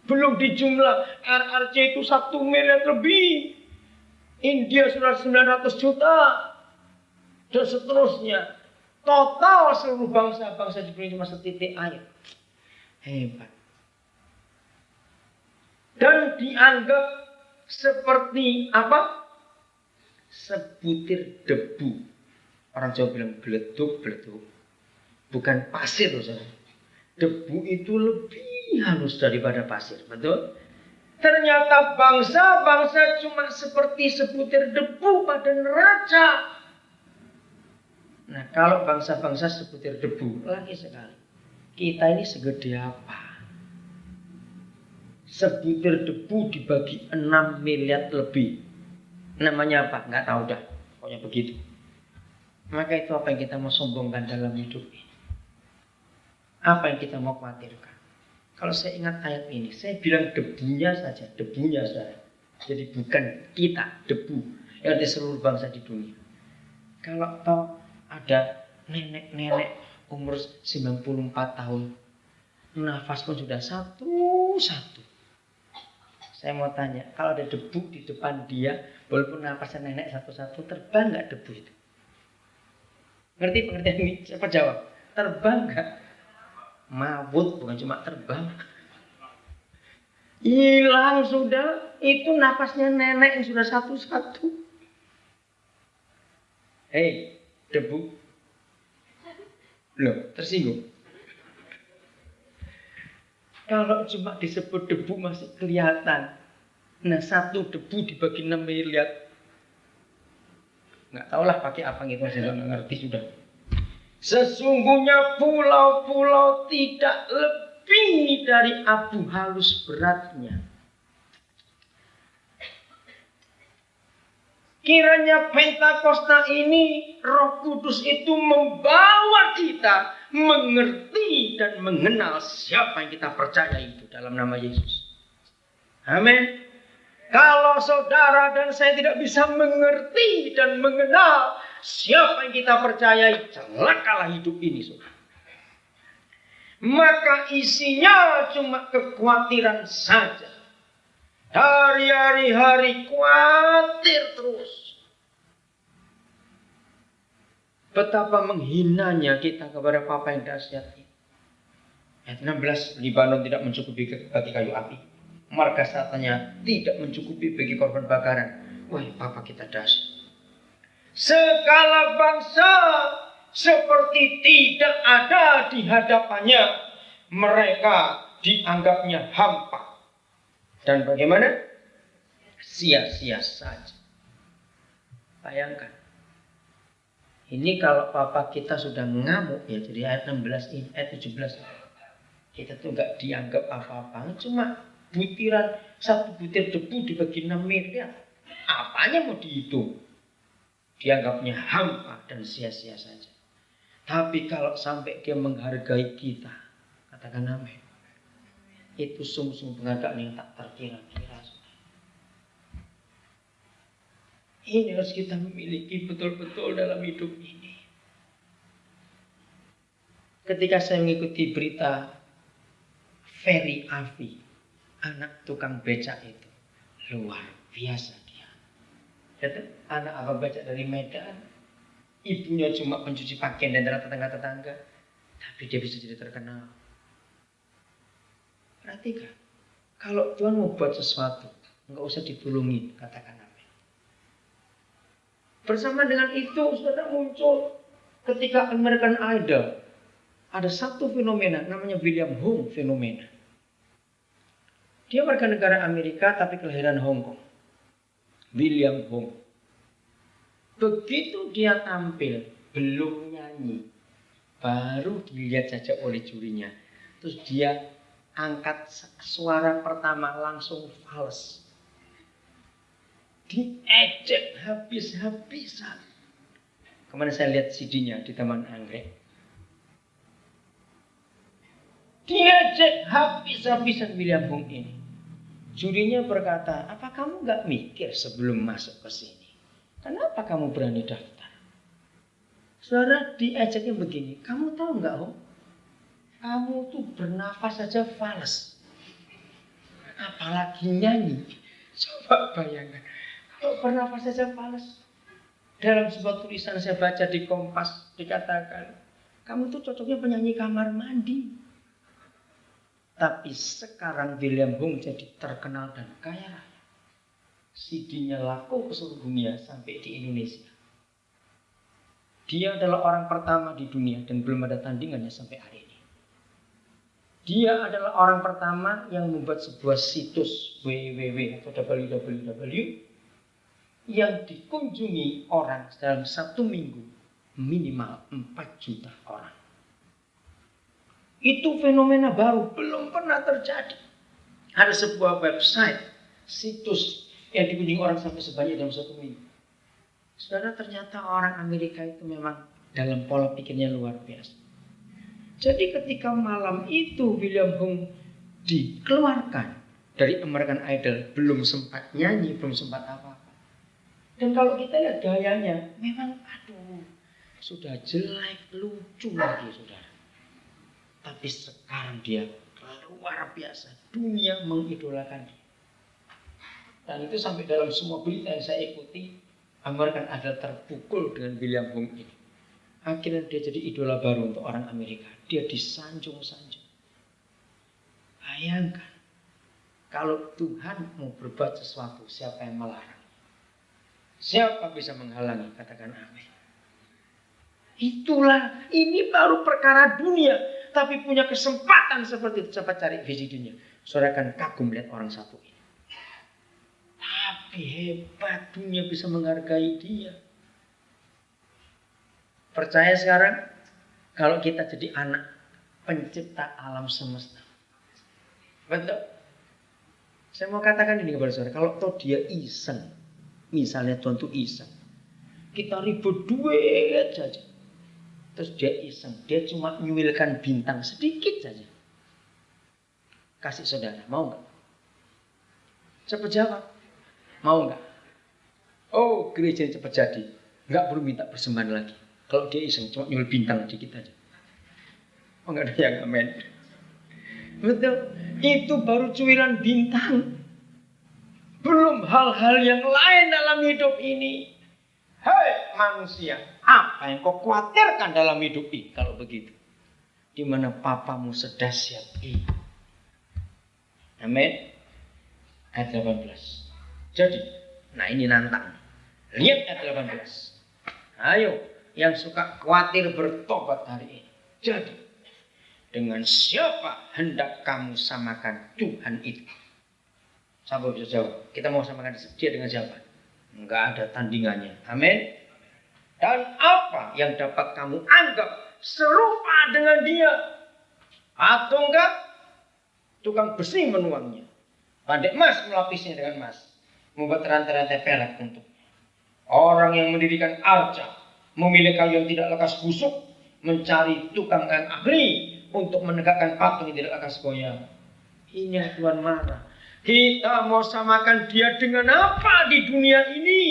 Belum dijumlah RRC itu 1 miliar lebih. India sudah 900 juta. Dan seterusnya. Total seluruh bangsa-bangsa di dunia cuma setitik air. Hebat. Dan dianggap seperti apa? Sebutir debu. Orang Jawa bilang beleduk-beleduk. Bukan pasir loh, saudara. Debu itu lebih halus daripada pasir, betul? Ternyata bangsa-bangsa cuma seperti sebutir debu pada neraca. Nah, kalau bangsa-bangsa sebutir debu, lagi sekali. Kita ini segede apa? Sebutir debu dibagi 6 miliar lebih. Namanya apa? Nggak tahu dah. Pokoknya begitu. Maka itu apa yang kita mau sombongkan dalam hidup ini? Apa yang kita mau khawatirkan? Kalau saya ingat ayat ini, saya bilang debunya saja. Debunya saja. Jadi bukan kita, debu. Yang ada seluruh bangsa di dunia. Kalau toh ada nenek-nenek umur 94 tahun. Nafas pun sudah satu-satu. Saya mau tanya, kalau ada debu di depan dia, walaupun nafasnya nenek satu-satu, terbang nggak debu itu? Ngerti pengertian ini? Siapa jawab? Terbang nggak? Mawut, bukan cuma terbang. Hilang sudah. Itu nafasnya nenek yang sudah satu-satu. Hei, debu. Loh, tersinggung. Kalau cuma disebut debu masih kelihatan. Nah, satu debu dibagi 6 miliar. Nggak tahulah pakai apa gitu, saya nggak ngerti sudah. Sesungguhnya pulau-pulau tidak lebih dari abu halus beratnya. Kiranya Pentakosta ini, Roh Kudus itu membawa kita mengerti dan mengenal siapa yang kita percaya itu dalam nama Yesus. Amin. Kalau saudara dan saya tidak bisa mengerti dan mengenal siapa yang kita percayai, celakalah hidup ini, saudara. Maka isinya cuma kekhawatiran saja. Dari hari-hari khawatir terus. Betapa menghinanya kita kepada Papa yang dahsyat ini. Ayat 16, Libanon tidak mencukupi bagi kayu api. Marga satanya tidak mencukupi bagi korban bakaran. Wah, Papa kita dahsyat. Segala bangsa seperti tidak ada di hadapannya. Mereka dianggapnya hampa. Dan bagaimana? Sia-sia saja. Bayangkan. Ini kalau Papa kita sudah ngamuk ya. Jadi ayat 16 ini, ayat 17. Kita tuh gak dianggap apa-apa. Cuma butiran, satu butir debu dibagi 6 miliar. Apanya mau dihitung? Dianggapnya hampa dan sia-sia saja. Tapi kalau sampai dia menghargai kita, katakan amin. Itu sungguh-sungguh penghargaan yang tak terkira-kira. Ini harus kita miliki betul-betul dalam hidup ini. Ketika saya mengikuti berita Ferry Afi, anak tukang becak itu, luar biasa dia. Anak abang becak dari Medan, ibunya cuma pencuci pakaian dan tetangga-tetangga, tapi dia bisa jadi terkenal. Perhatikan, kalau Tuhan mau buat sesuatu, nggak usah ditulungi, katakan amin. Bersama dengan itu, saudara, muncul ketika American Idol, ada satu fenomena namanya William Hung fenomena. Dia warga negara Amerika tapi kelahiran Hong Kong. William Hung. Begitu dia tampil, belum nyanyi, baru dilihat saja oleh jurinya. Terus dia angkat suara pertama langsung fals. Diejek habis-habisan. Kemarin saya lihat CD-nya di Taman Anggrek. Diejek habis-habisan William Hung ini. Jurinya berkata, apa kamu gak mikir sebelum masuk ke sini? Kenapa kamu berani daftar? Saudara, diejeknya begini. Kamu tahu gak, Hung? Kamu tuh bernafas saja fals. apalagi nyanyi. Coba bayangkan, kalau bernafas saja panas. Dalam sebuah tulisan saya baca di Kompas dikatakan, kamu tuh cocoknya penyanyi kamar mandi. Tapi sekarang William Hung jadi terkenal dan kaya raya. CD-nya laku ke seluruh dunia sampai di Indonesia. Dia adalah orang pertama di dunia dan belum ada tandingannya sampai hari ini. Dia adalah orang pertama yang membuat sebuah situs www atau www yang dikunjungi orang dalam 1 minggu minimal 4 juta orang. Itu fenomena baru, belum pernah terjadi. Ada sebuah website, situs yang dikunjungi orang sampai sebanyak dalam 1 minggu. Saudara, ternyata orang Amerika itu memang dalam pola pikirnya luar biasa. Jadi ketika malam itu William Hung dikeluarkan dari American Idol, belum sempat nyanyi, belum sempat apa-apa. Dan kalau kita lihat gayanya, memang sudah jelek, lucu lagi saudara. Tapi sekarang dia luar biasa, dunia mengidolakan dia. Dan itu sampai dalam semua berita yang saya ikuti, American Idol terpukul dengan William Hung ini. Akhirnya dia jadi idola baru untuk orang Amerika. Dia disanjung-sanjung. Bayangkan, kalau Tuhan mau berbuat sesuatu, siapa yang melarang? Siapa bisa menghalangi? Katakan amin. Itulah, ini baru perkara dunia. Tapi punya kesempatan seperti itu. Coba cari VCD-nya. Saudara akan kagum lihat orang satu ini. Tapi hebat, dunia bisa menghargai dia. Percaya sekarang, kalau kita jadi anak pencipta alam semesta. Betul? Saya mau katakan ini kepada saudara, kalau toh dia iseng, misalnya Tuhan itu iseng, kita ribut duit saja. Terus dia iseng, dia cuma nyuilkan bintang sedikit saja. Kasih saudara, mau nggak? Cepat jawab, mau nggak? Oh, gereja cepat jadi, nggak perlu minta persembahan lagi. Kalau dia iseng, cuma nyuil bintang dikit aja. Oh, nggak ada yang amin. Betul, itu baru cuilan bintang. Belum hal-hal yang lain dalam hidup ini. Hei manusia, apa yang kau khawatirkan dalam hidup ini? Kalau begitu, di mana papamu sedahsyat ini. Amin. Ayat 18. Jadi, nah ini nantang. Lihat ayat 18. Ayo, yang suka khawatir bertobat hari ini. Jadi, dengan siapa hendak kamu samakan Tuhan itu? Siapa bisa jawab? Kita mau samakan dia dengan siapa? Enggak ada tandingannya. Amin. Dan apa yang dapat kamu anggap serupa dengan dia? Atau enggak? Tukang besi menuangnya. Pandai emas melapisnya dengan emas. Membuat rantai-rantai perak untuk orang yang mendirikan arca. Memilih kayu yang tidak lekas busuk. Mencari tukang yang ahli untuk menegakkan patung yang tidak lekas goyang. Ini yang Tuhan marah. Kita mau samakan dia dengan apa di dunia ini?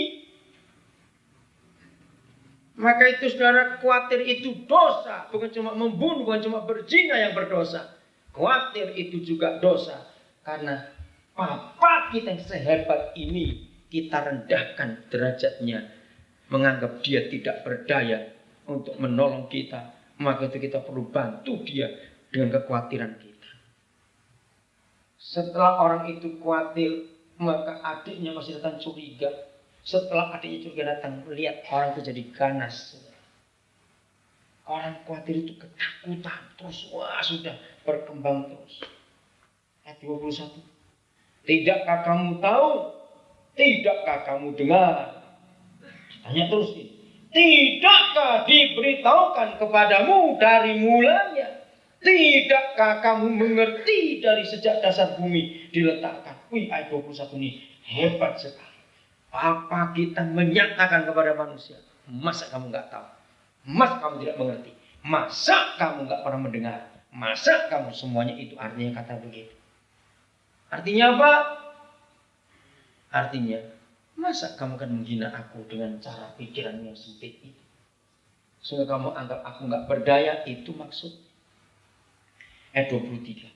Maka itu saudara, khawatir itu dosa. Bukan cuma membunuh, bukan cuma berzina yang berdosa. Khawatir itu juga dosa. Karena Papa kita yang sehebat ini, kita rendahkan derajatnya. Menganggap dia tidak berdaya untuk menolong kita. Maka itu kita perlu bantu dia dengan kekhawatiran kita. Setelah orang itu khawatir, maka adiknya masih datang curiga. Setelah adiknya curiga datang, lihat orang itu jadi ganas. Orang khawatir itu ketakutan. Terus sudah berkembang terus. Ayat 21. Tidakkah kamu tahu? Tidakkah kamu dengar? Tanya terus ini. Tidakkah diberitahukan kepadamu dari mulanya? Tidakkah kamu mengerti dari sejak dasar bumi diletakkan? Wih, ayat 21 ini hebat sekali. Apa kita menyatakan kepada manusia? Masa kamu nggak tahu? Masa kamu tidak mengerti? Masa kamu nggak pernah mendengar? Masa kamu semuanya itu artinya kata begitu? Artinya apa? Artinya, masa kamu akan menghina aku dengan cara pikiran yang sempit itu? Sehingga kamu anggap aku nggak berdaya, itu maksud. Ayat 23.